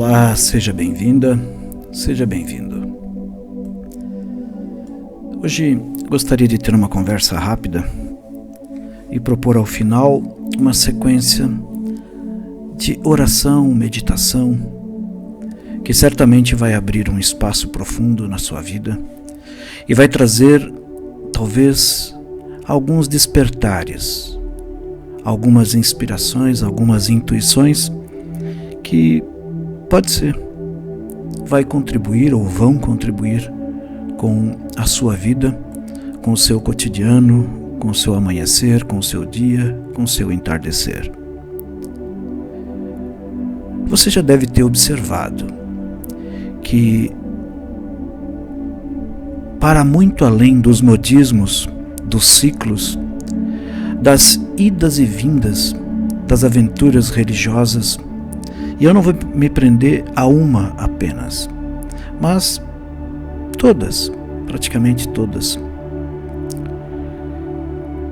Olá, seja bem-vinda, seja bem-vindo. Hoje gostaria de ter uma conversa rápida e propor ao final uma sequência de oração, meditação, que certamente vai abrir um espaço profundo na sua vida e vai trazer, talvez, alguns despertares, algumas inspirações, algumas intuições que, pode ser, vai contribuir ou vão contribuir com a sua vida, com o seu cotidiano, com o seu amanhecer, com o seu dia, com o seu entardecer. Você já deve ter observado que, para muito além dos modismos, dos ciclos, das idas e vindas, das aventuras religiosas, e eu não vou me prender a uma apenas, mas todas, praticamente todas,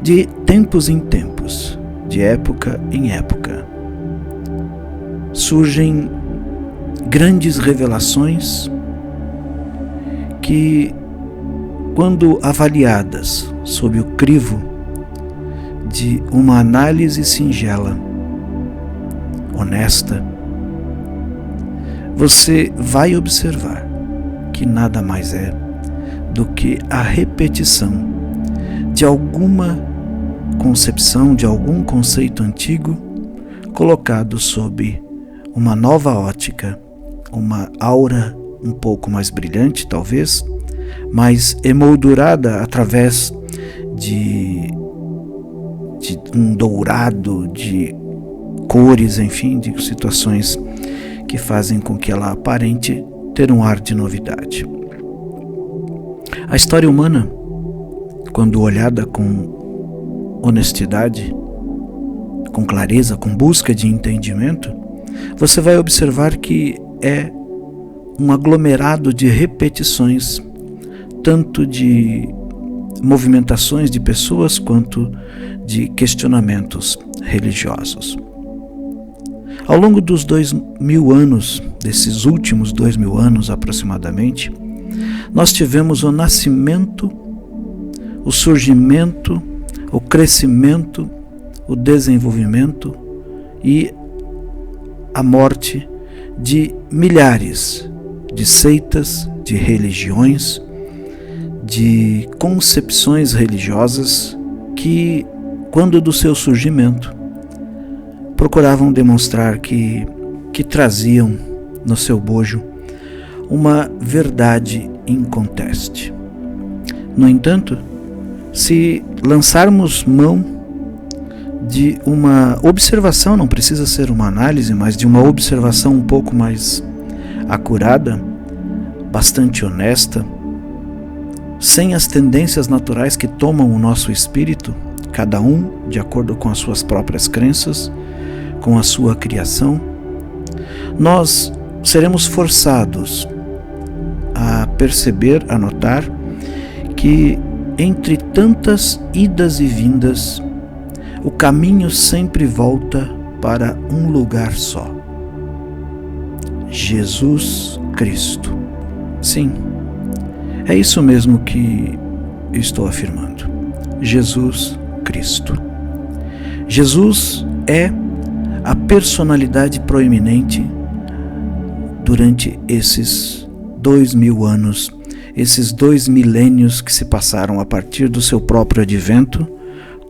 de tempos em tempos, de época em época, surgem grandes revelações que, quando avaliadas sob o crivo de uma análise singela, honesta, você vai observar que nada mais é do que a repetição de alguma concepção, de algum conceito antigo, colocado sob uma nova ótica, uma aura um pouco mais brilhante, talvez, mais emoldurada através de um dourado, de cores, enfim, de situações que fazem com que ela aparente ter um ar de novidade. A história humana, quando olhada com honestidade, com clareza, com busca de entendimento, você vai observar que é um aglomerado de repetições, tanto de movimentações de pessoas quanto de questionamentos religiosos. Ao longo dos 2000 anos, desses últimos 2000 anos aproximadamente, nós tivemos o nascimento, o surgimento, o crescimento, o desenvolvimento e a morte de milhares de seitas, de religiões, de concepções religiosas que, quando do seu surgimento, procuravam demonstrar que traziam no seu bojo uma verdade inconteste. No entanto, se lançarmos mão de uma observação, não precisa ser uma análise, mas de uma observação um pouco mais acurada, bastante honesta, sem as tendências naturais que tomam o nosso espírito, cada um de acordo com as suas próprias crenças, com a sua criação, nós seremos forçados a perceber, a notar que entre tantas idas e vindas, o caminho sempre volta para um lugar só: Jesus Cristo. Sim, é isso mesmo que estou afirmando. Jesus Cristo. Jesus é a personalidade proeminente durante esses 2000 anos, esses 2 milênios que se passaram a partir do seu próprio advento,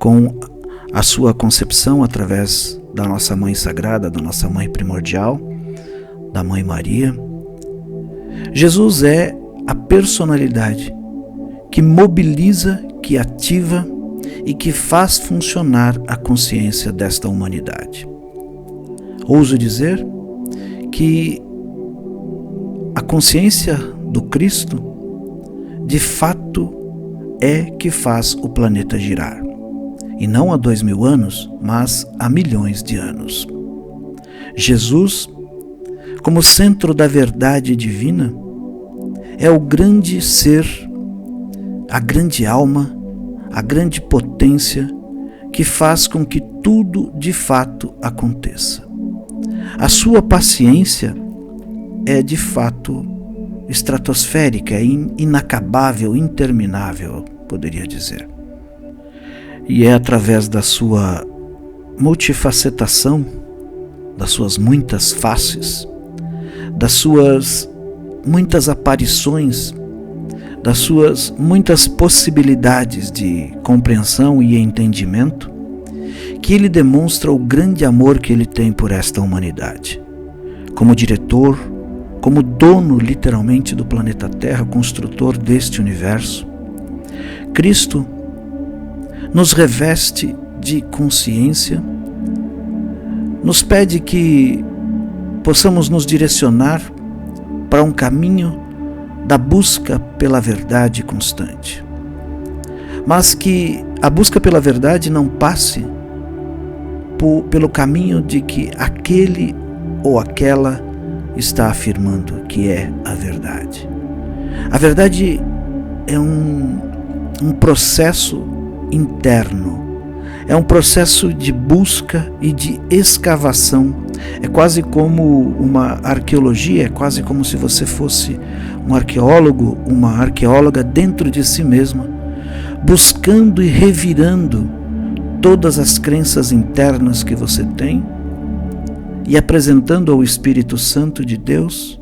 com a sua concepção através da nossa Mãe Sagrada, da nossa Mãe Primordial, da Mãe Maria. Jesus é a personalidade que mobiliza, que ativa e que faz funcionar a consciência desta humanidade. Ouso dizer que a consciência do Cristo, de fato, é que faz o planeta girar. E não há 2000 anos, mas há milhões de anos. Jesus, como centro da verdade divina, é o grande ser, a grande alma, a grande potência que faz com que tudo de fato aconteça. A sua paciência é de fato estratosférica, é inacabável, interminável, poderia dizer. E é através da sua multifacetação, das suas muitas faces, das suas muitas aparições, das suas muitas possibilidades de compreensão e entendimento, que ele demonstra o grande amor que ele tem por esta humanidade. Como diretor, como dono literalmente do planeta Terra, construtor deste universo, Cristo nos reveste de consciência, nos pede que possamos nos direcionar para um caminho da busca pela verdade constante. Mas que a busca pela verdade não passe pelo caminho de que aquele ou aquela está afirmando que é a verdade. A verdade é um processo interno, é um processo de busca e de escavação. É quase como uma arqueologia, é quase como se você fosse um arqueólogo, uma arqueóloga dentro de si mesma, buscando e revirando todas as crenças internas que você tem e apresentando ao Espírito Santo de Deus,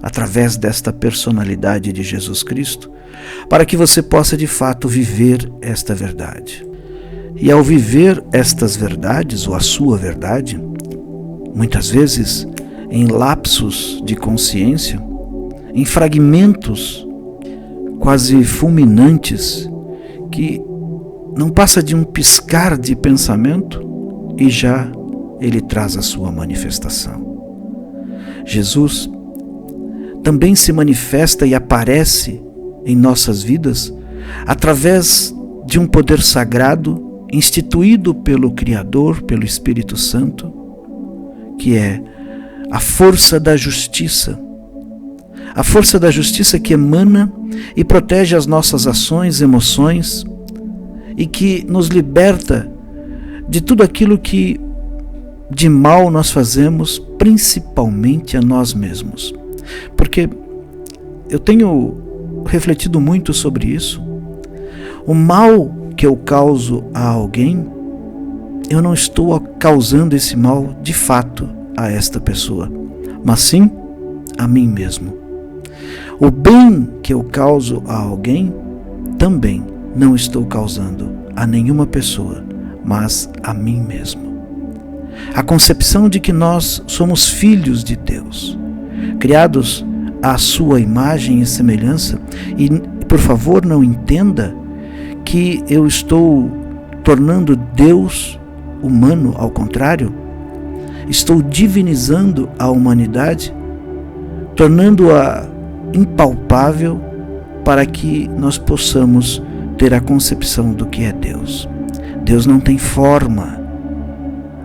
através desta personalidade de Jesus Cristo, para que você possa de fato viver esta verdade. E ao viver estas verdades, ou a sua verdade, muitas vezes em lapsos de consciência, em fragmentos quase fulminantes, que não passa de um piscar de pensamento e já ele traz a sua manifestação. Jesus também se manifesta e aparece em nossas vidas através de um poder sagrado instituído pelo Criador, pelo Espírito Santo, que é a força da justiça. A força da justiça que emana e protege as nossas ações, emoções e que nos liberta de tudo aquilo que de mal nós fazemos, principalmente a nós mesmos. Porque eu tenho refletido muito sobre isso. O mal que eu causo a alguém, eu não estou causando esse mal de fato a esta pessoa, mas sim a mim mesmo. O bem que eu causo a alguém, também não estou causando a nenhuma pessoa, mas a mim mesmo. A concepção de que nós somos filhos de Deus, criados à sua imagem e semelhança, e por favor não entenda que eu estou tornando Deus humano, ao contrário, estou divinizando a humanidade, tornando-a impalpável para que nós possamos ter a concepção do que é Deus. Deus não tem forma.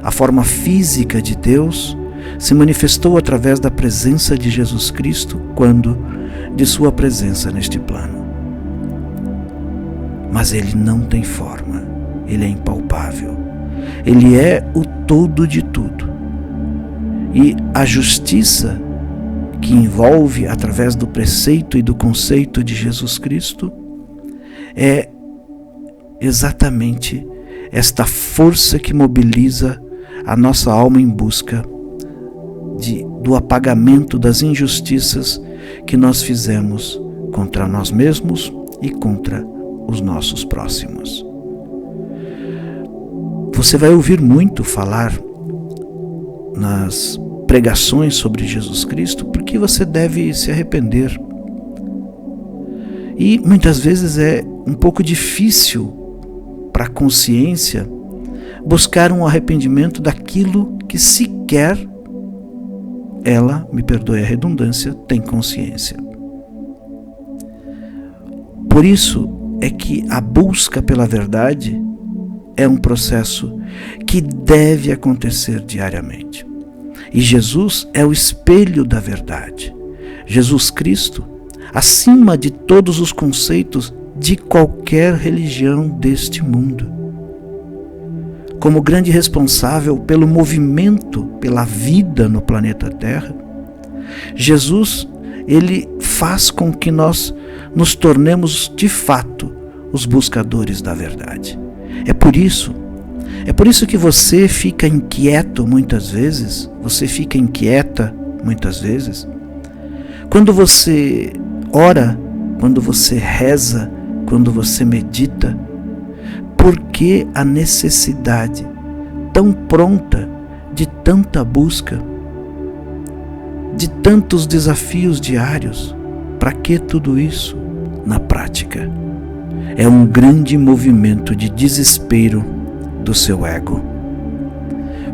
A forma física de Deus se manifestou através da presença de Jesus Cristo quando de sua presença neste plano. Mas ele não tem forma, ele é impalpável. Ele é o todo de tudo. E a justiça que envolve através do preceito e do conceito de Jesus Cristo é exatamente esta força que mobiliza a nossa alma em busca do apagamento das injustiças que nós fizemos contra nós mesmos e contra os nossos próximos. Você vai ouvir muito falar nas pregações sobre Jesus Cristo porque você deve se arrepender. E muitas vezes é um pouco difícil para a consciência buscar um arrependimento daquilo que sequer ela, me perdoe a redundância, tem consciência. Por isso é que a busca pela verdade é um processo que deve acontecer diariamente. E Jesus é o espelho da verdade. Jesus Cristo, acima de todos os conceitos de qualquer religião deste mundo, como grande responsável pelo movimento, pela vida no planeta Terra, Jesus, ele faz com que nós nos tornemos de fato os buscadores da verdade. É por isso que você fica inquieto muitas vezes, você fica inquieta muitas vezes, quando você ora, quando você reza, quando você medita. Por que a necessidade tão pronta de tanta busca, de tantos desafios diários? Para que tudo isso? Na prática, é um grande movimento de desespero do seu ego.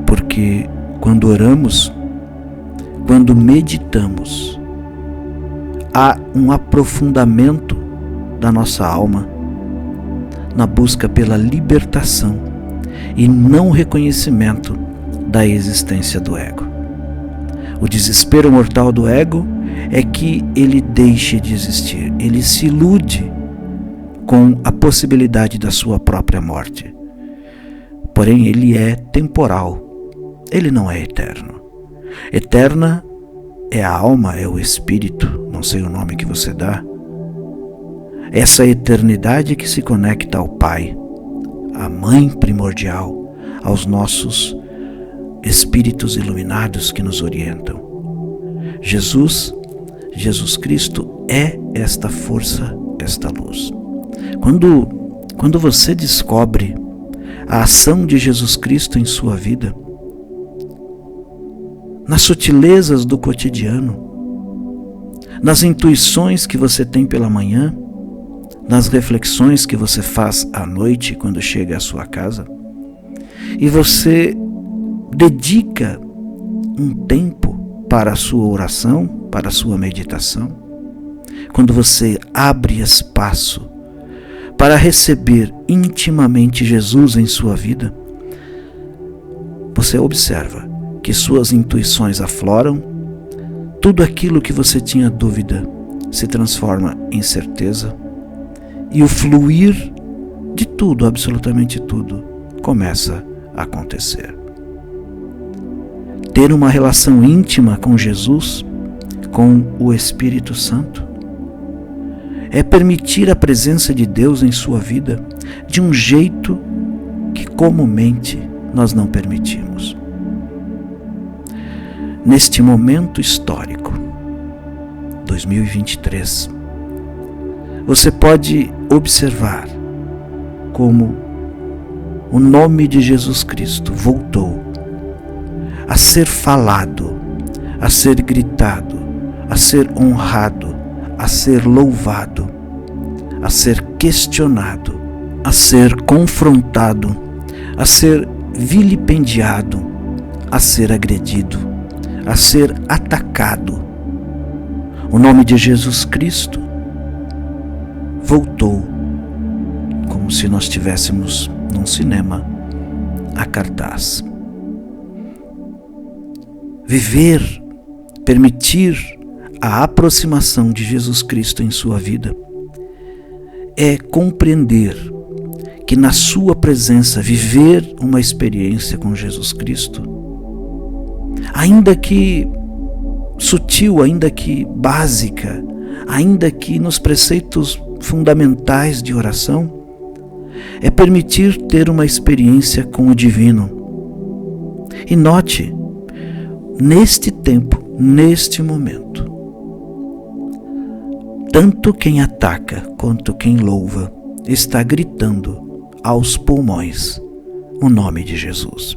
Porque quando oramos, quando meditamos, há um aprofundamento da nossa alma na busca pela libertação e não reconhecimento da existência do ego. O desespero mortal do ego é que ele deixe de existir, ele se ilude com a possibilidade da sua própria morte. Porém, ele é temporal, ele não é eterno. Eterna é a alma, é o espírito, não sei o nome que você dá. Essa eternidade que se conecta ao Pai, à Mãe primordial, aos nossos espíritos iluminados que nos orientam. Jesus Cristo é esta força, esta luz. Quando você descobre a ação de Jesus Cristo em sua vida, nas sutilezas do cotidiano, nas intuições que você tem pela manhã, nas reflexões que você faz à noite quando chega à sua casa, e você dedica um tempo para a sua oração, para a sua meditação, quando você abre espaço para receber intimamente Jesus em sua vida, você observa que suas intuições afloram, tudo aquilo que você tinha dúvida se transforma em certeza, e o fluir de tudo, absolutamente tudo, começa a acontecer. Ter uma relação íntima com Jesus, com o Espírito Santo, é permitir a presença de Deus em sua vida de um jeito que comumente nós não permitimos. Neste momento histórico, 2023, você pode observar como o nome de Jesus Cristo voltou a ser falado, a ser gritado, a ser honrado, a ser louvado, a ser questionado, a ser confrontado, a ser vilipendiado, a ser agredido, a ser atacado. O nome de Jesus Cristo voltou como se nós estivéssemos num cinema a cartaz. Viver, permitir a aproximação de Jesus Cristo em sua vida é compreender que na sua presença, viver uma experiência com Jesus Cristo, ainda que sutil, ainda que básica, ainda que nos preceitos fundamentais de oração, é permitir ter uma experiência com o divino. E note, neste tempo, neste momento, tanto quem ataca quanto quem louva está gritando aos pulmões o nome de Jesus.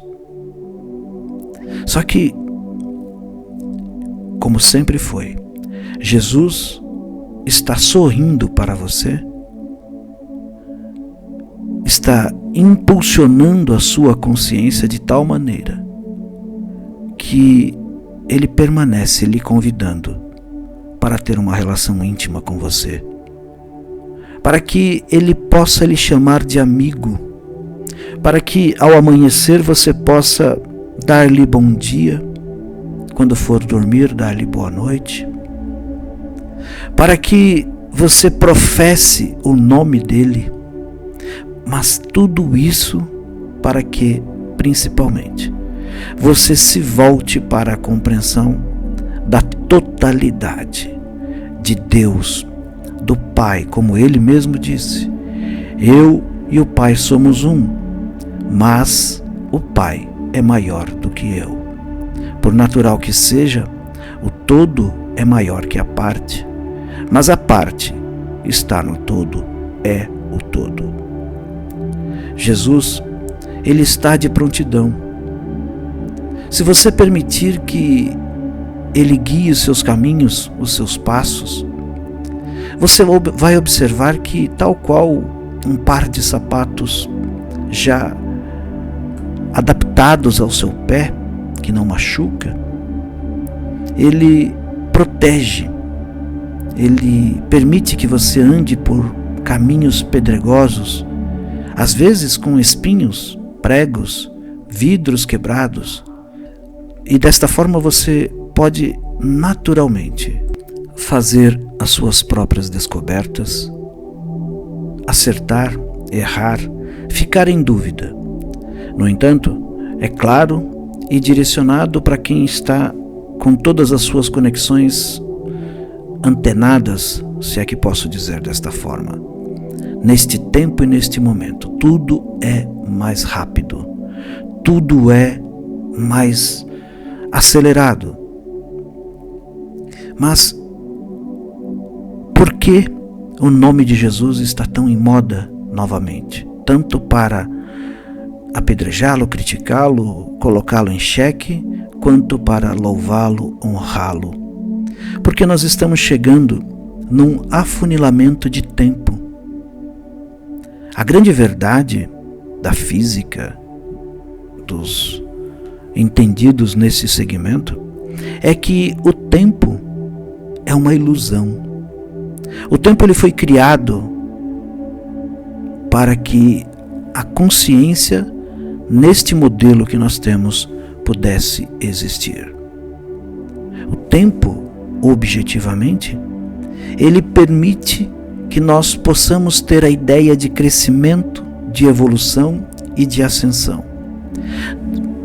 Só que, como sempre foi, Jesus está sorrindo para você, está impulsionando a sua consciência de tal maneira que ele permanece lhe convidando para ter uma relação íntima com você, para que ele possa lhe chamar de amigo, para que ao amanhecer você possa dar-lhe bom dia, quando for dormir, dar-lhe boa noite, para que você professe o nome dele, mas tudo isso para que, principalmente, você se volte para a compreensão da totalidade de Deus, do Pai, como Ele mesmo disse: eu e o Pai somos um, mas o Pai é maior do que eu. Por natural que seja, o todo é maior que a parte, mas a parte está no todo, é o todo. Jesus, Ele está de prontidão. Se você permitir que Ele guie os seus caminhos, os seus passos, você vai observar que, tal qual um par de sapatos já adaptados ao seu pé, que não machuca, Ele protege, Ele permite que você ande por caminhos pedregosos, às vezes com espinhos, pregos, vidros quebrados, e desta forma você pode naturalmente fazer as suas próprias descobertas, acertar, errar, ficar em dúvida. No entanto, é claro e direcionado para quem está com todas as suas conexões antenadas, se é que posso dizer desta forma. Neste tempo e neste momento, tudo é mais rápido, tudo é mais acelerado. Mas por que o nome de Jesus está tão em moda novamente? Tanto para apedrejá-lo, criticá-lo, colocá-lo em xeque, quanto para louvá-lo, honrá-lo. Porque nós estamos chegando num afunilamento de tempo. A grande verdade da física, dos entendidos nesse segmento, é que o tempo é uma ilusão. O tempo ele foi criado para que a consciência, neste modelo que nós temos, pudesse existir. O tempo, objetivamente, ele permite que nós possamos ter a ideia de crescimento, de evolução e de ascensão.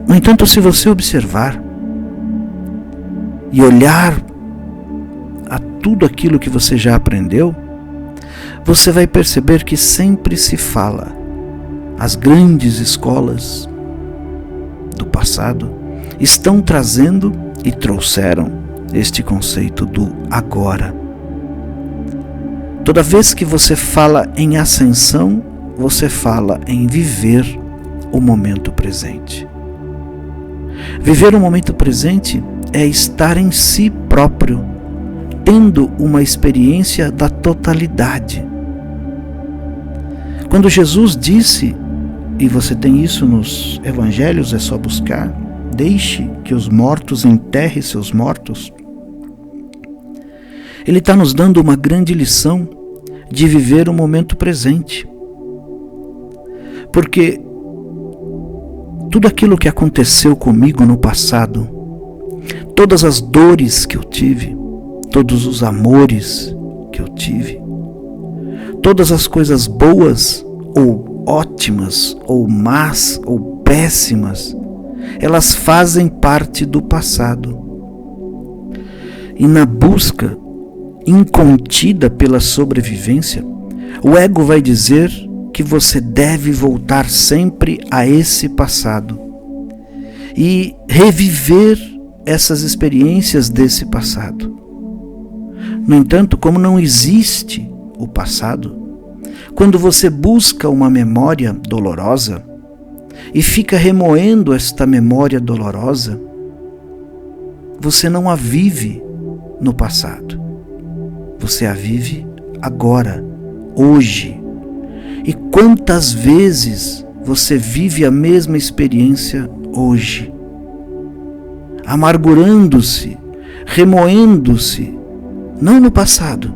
No entanto, se você observar e olhar a tudo aquilo que você já aprendeu, você vai perceber que sempre se fala, as grandes escolas do passado estão trazendo e trouxeram este conceito do agora. Toda vez que você fala em ascensão, você fala em viver o momento presente. Viver o momento presente é estar em si próprio, tendo uma experiência da totalidade. Quando Jesus disse, e você tem isso nos evangelhos, é só buscar: deixe que os mortos enterrem seus mortos. Ele está nos dando uma grande lição de viver o momento presente. Porque tudo aquilo que aconteceu comigo no passado, todas as dores que eu tive, todos os amores que eu tive, todas as coisas boas ou ótimas, ou más, ou péssimas, elas fazem parte do passado. E na busca incontida pela sobrevivência, o ego vai dizer que você deve voltar sempre a esse passado e reviver essas experiências desse passado. No entanto, como não existe o passado, quando você busca uma memória dolorosa e fica remoendo esta memória dolorosa, você não a vive no passado. Você a vive agora, hoje. E quantas vezes você vive a mesma experiência hoje? Amargurando-se, remoendo-se, não no passado,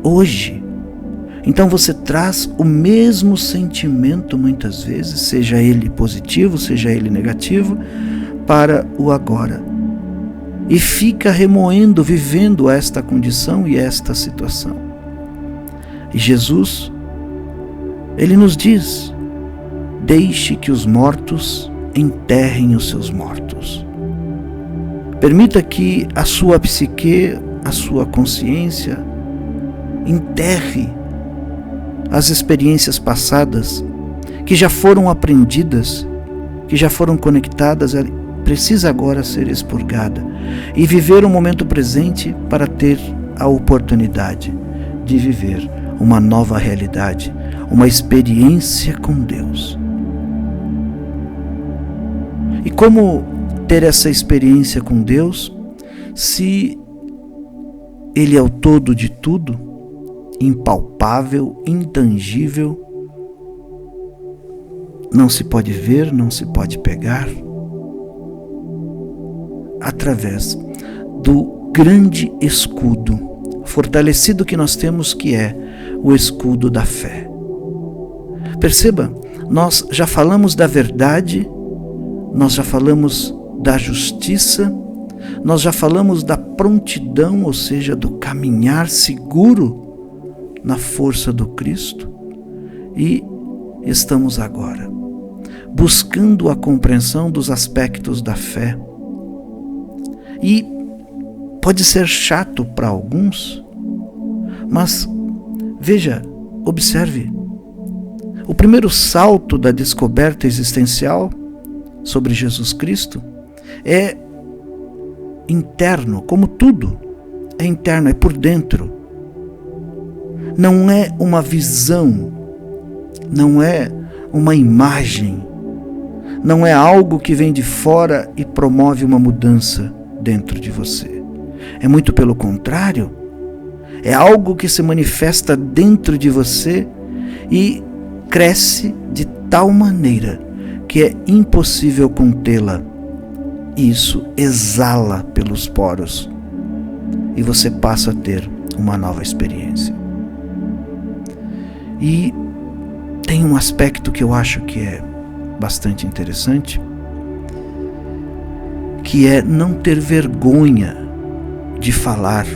hoje. Então você traz o mesmo sentimento muitas vezes, seja ele positivo, seja ele negativo, para o agora. E fica remoendo, vivendo esta condição e esta situação. E Jesus, Ele nos diz: deixe que os mortos enterrem os seus mortos. Permita que a sua psique, a sua consciência, enterre as experiências passadas que já foram aprendidas, que já foram conectadas, precisa agora ser expurgada e viver o momento presente para ter a oportunidade de viver uma nova realidade, uma experiência com Deus. E como ter essa experiência com Deus se Ele é o todo de tudo, impalpável, intangível, não se pode ver, não se pode pegar? Através do grande escudo fortalecido que nós temos, que é o escudo da fé. Perceba, nós já falamos da verdade, nós já falamos da justiça, nós já falamos da prontidão, ou seja, do caminhar seguro na força do Cristo, e estamos agora buscando a compreensão dos aspectos da fé. E pode ser chato para alguns, mas veja, observe, o primeiro salto da descoberta existencial sobre Jesus Cristo é interno, como tudo é interno, é por dentro. Não é uma visão, não é uma imagem, não é algo que vem de fora e promove uma mudança dentro de você. É muito pelo contrário, é algo que se manifesta dentro de você e cresce de tal maneira que é impossível contê-la. Isso exala pelos poros e você passa a ter uma nova experiência. E tem um aspecto que eu acho que é bastante interessante, que é não ter vergonha de falar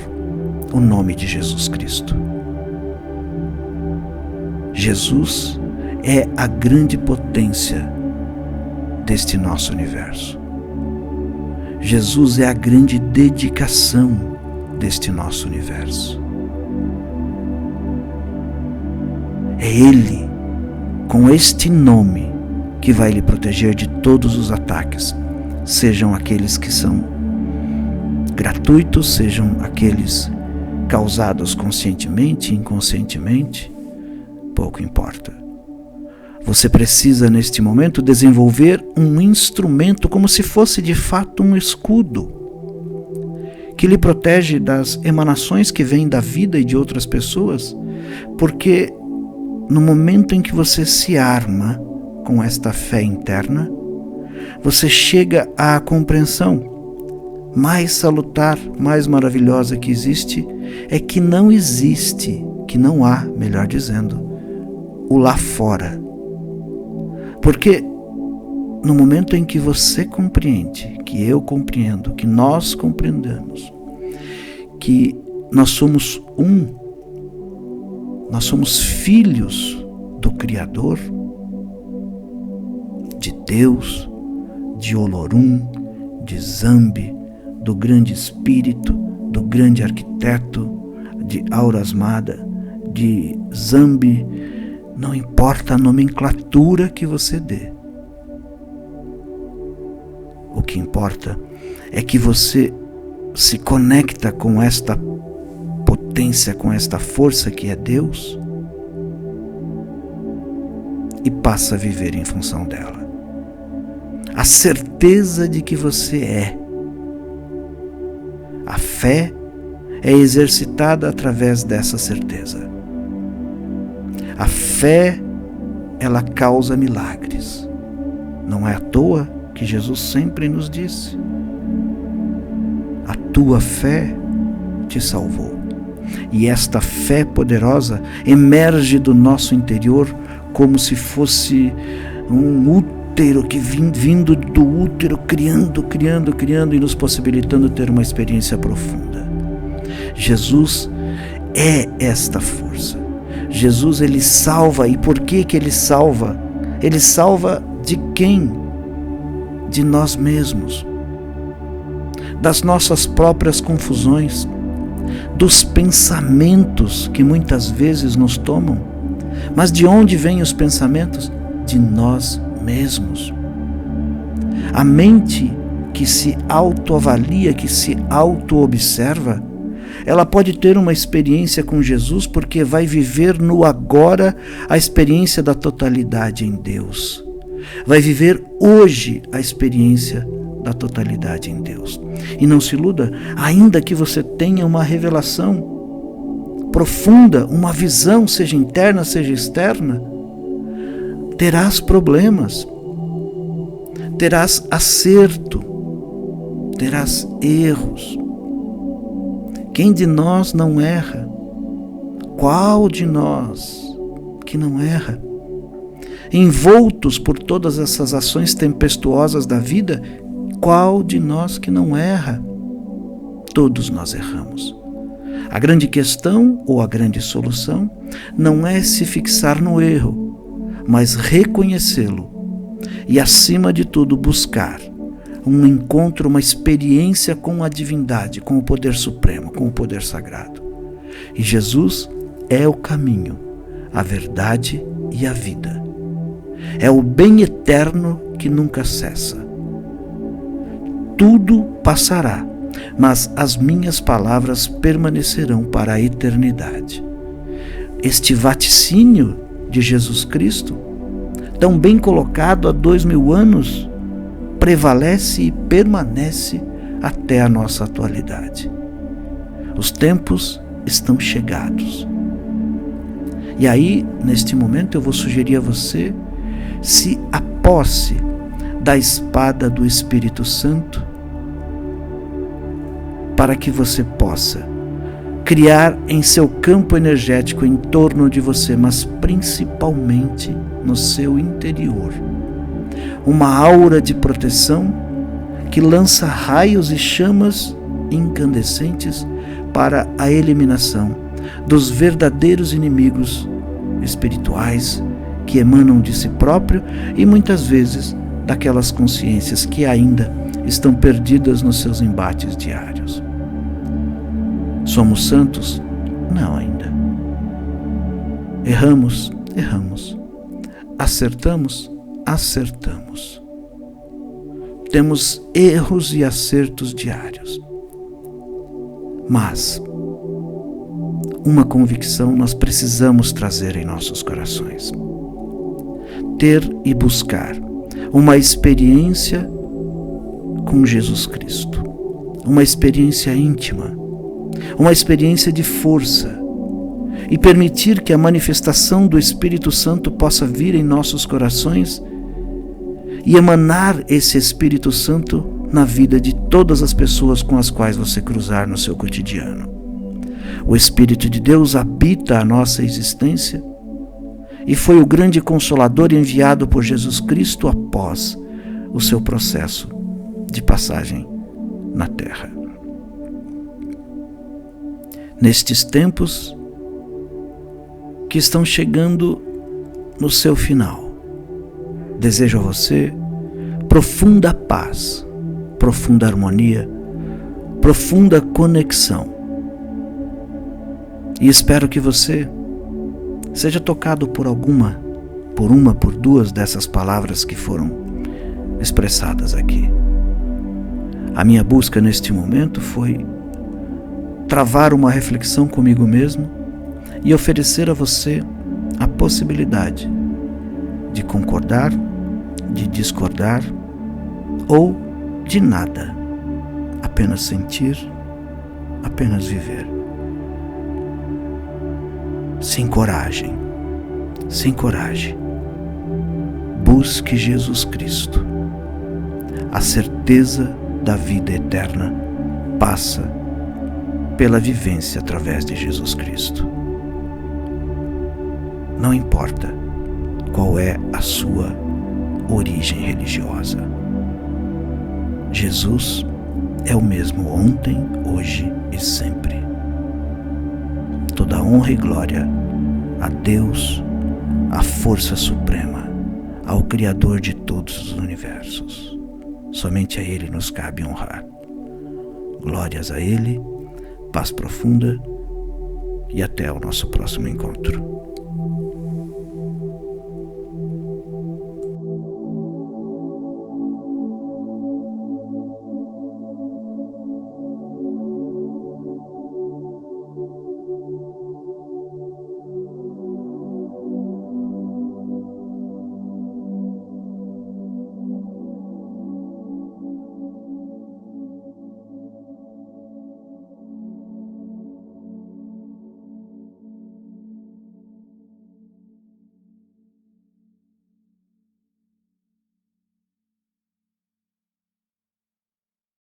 o nome de Jesus Cristo. Jesus é a grande potência deste nosso universo. Jesus é a grande dedicação deste nosso universo. É Ele, com este nome, que vai lhe proteger de todos os ataques, sejam aqueles que são gratuitos, sejam aqueles causados conscientemente, inconscientemente, pouco importa. Você precisa, neste momento, desenvolver um instrumento como se fosse de fato um escudo, que lhe protege das emanações que vêm da vida e de outras pessoas, porque no momento em que você se arma com esta fé interna, você chega à compreensão mais salutar, mais maravilhosa que existe, é que não existe, que não há, melhor dizendo, o lá fora. Porque no momento em que você compreende, que eu compreendo, que nós compreendemos, que nós somos nós somos filhos do Criador, de Deus, de Olorum, de Zambi, do grande Espírito, do grande Arquiteto, de Aurasmada, de Zambi, não importa a nomenclatura que você dê. O que importa é que você se conecta com esta potência, com esta força que é Deus, e passa a viver em função dela. A certeza de que você é. A fé é exercitada através dessa certeza. A fé, ela causa milagres. Não é à toa que Jesus sempre nos disse: a tua fé te salvou. E esta fé poderosa emerge do nosso interior como se fosse um útero que vindo do útero, criando e nos possibilitando ter uma experiência profunda. Jesus é esta força. Jesus, Ele salva. E por que Ele salva? Ele salva de quem? De nós mesmos. das nossas próprias confusões, dos pensamentos que muitas vezes nos tomam. Mas de onde vêm os pensamentos? De nós mesmos. A mente que se autoavalia, que se auto-observa, ela pode ter uma experiência com Jesus porque vai viver no agora a experiência da totalidade em Deus. Vai viver hoje a experiência da totalidade em Deus. E não se iluda, ainda que você tenha uma revelação profunda, uma visão, seja interna, seja externa, terás problemas, terás acerto, terás erros. Quem de nós não erra? Qual de nós que não erra? Envoltos por todas essas ações tempestuosas da vida, qual de nós que não erra? Todos nós erramos. A grande questão ou a grande solução não é se fixar no erro, mas reconhecê-lo e, acima de tudo, buscar um encontro, uma experiência com a divindade, com o poder supremo, com o poder sagrado. E Jesus é o caminho, a verdade e a vida. É o bem eterno que nunca cessa. Tudo passará, mas as minhas palavras permanecerão para a eternidade. Este vaticínio de Jesus Cristo, tão bem colocado há 2000 anos, prevalece e permanece até a nossa atualidade. Os tempos estão chegados. E aí, neste momento, eu vou sugerir a você se aposse da espada do Espírito Santo para que você possa criar em seu campo energético em torno de você, mas principalmente no seu interior, uma aura de proteção que lança raios e chamas incandescentes para a eliminação dos verdadeiros inimigos espirituais que emanam de si próprio e muitas vezes daquelas consciências que ainda estão perdidas nos seus embates diários. Somos santos? Não ainda. Erramos? Erramos. Acertamos? Acertamos. Temos erros e acertos diários. Mas uma convicção nós precisamos trazer em nossos corações. Ter e buscar uma experiência com Jesus Cristo. Uma experiência íntima. Uma experiência de força. E permitir que a manifestação do Espírito Santo possa vir em nossos corações e emanar esse Espírito Santo na vida de todas as pessoas com as quais você cruzar no seu cotidiano. O Espírito de Deus habita a nossa existência e foi o grande Consolador enviado por Jesus Cristo após o seu processo de passagem na terra. Nestes tempos que estão chegando no seu final, desejo a você profunda paz, profunda harmonia, profunda conexão. E espero que você seja tocado por por duas dessas palavras que foram expressadas aqui. A minha busca neste momento foi travar uma reflexão comigo mesmo e oferecer a você a possibilidade de concordar, de discordar ou de nada, apenas sentir, apenas viver. Sem coragem, busque Jesus Cristo. A certeza da vida eterna passa pela vivência através de Jesus Cristo. Não importa qual é a sua origem religiosa. Jesus é o mesmo ontem, hoje e sempre. Toda honra e glória a Deus, à força suprema, ao Criador de todos os universos. Somente a Ele nos cabe honrar. Glórias a Ele, paz profunda e até o nosso próximo encontro.